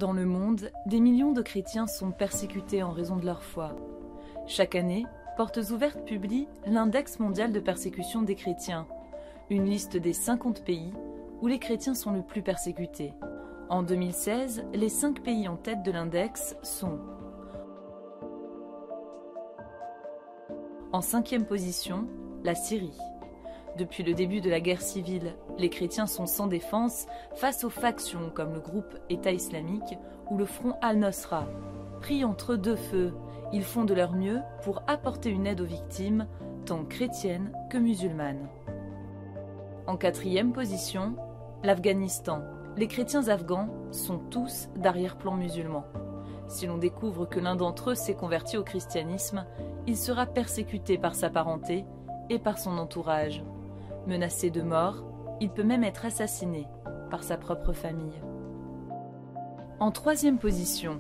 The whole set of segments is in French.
Dans le monde, des millions de chrétiens sont persécutés en raison de leur foi. Chaque année, Portes Ouvertes publie l'Index mondial de persécution des chrétiens, une liste des 50 pays où les chrétiens sont le plus persécutés. En 2016, les 5 pays en tête de l'index sont: en 5e position, la Syrie. Depuis le début de la guerre civile, les chrétiens sont sans défense face aux factions comme le groupe État islamique ou le front Al-Nosra. Pris entre deux feux, ils font de leur mieux pour apporter une aide aux victimes, tant chrétiennes que musulmanes. En 4e position, l'Afghanistan. Les chrétiens afghans sont tous d'arrière-plan musulman. Si l'on découvre que l'un d'entre eux s'est converti au christianisme, il sera persécuté par sa parenté et par son entourage. Menacé de mort, il peut même être assassiné par sa propre famille. En 3e position,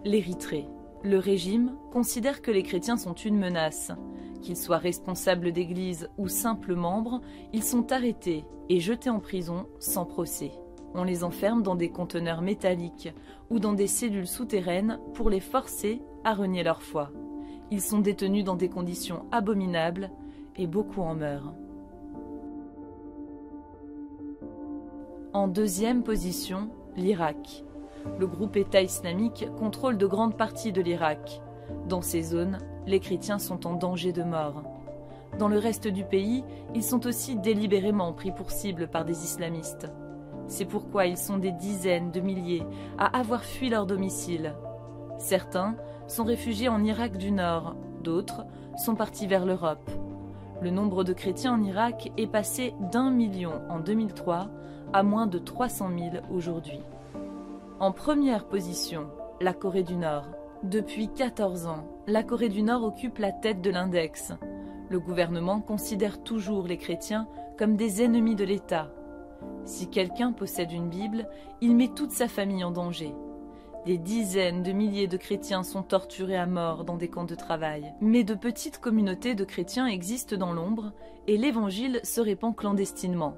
l'Érythrée. Le régime considère que les chrétiens sont une menace. Qu'ils soient responsables d'église ou simples membres, ils sont arrêtés et jetés en prison sans procès. On les enferme dans des conteneurs métalliques ou dans des cellules souterraines pour les forcer à renier leur foi. Ils sont détenus dans des conditions abominables et beaucoup en meurent. En 2e position, l'Irak. Le groupe État islamique contrôle de grandes parties de l'Irak. Dans ces zones, les chrétiens sont en danger de mort. Dans le reste du pays, ils sont aussi délibérément pris pour cible par des islamistes. C'est pourquoi ils sont des dizaines de milliers à avoir fui leur domicile. Certains sont réfugiés en Irak du Nord, d'autres sont partis vers l'Europe. Le nombre de chrétiens en Irak est passé d'1 million en 2003 à moins de 300 000 aujourd'hui. En première position, la Corée du Nord. Depuis 14 ans, la Corée du Nord occupe la tête de l'index. Le gouvernement considère toujours les chrétiens comme des ennemis de l'État. Si quelqu'un possède une Bible, il met toute sa famille en danger. Des dizaines de milliers de chrétiens sont torturés à mort dans des camps de travail. Mais de petites communautés de chrétiens existent dans l'ombre et l'évangile se répand clandestinement.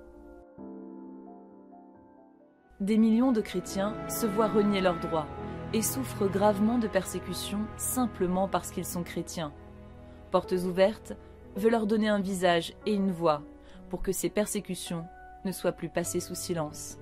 Des millions de chrétiens se voient renier leurs droits et souffrent gravement de persécutions simplement parce qu'ils sont chrétiens. Portes Ouvertes veut leur donner un visage et une voix pour que ces persécutions ne soient plus passées sous silence.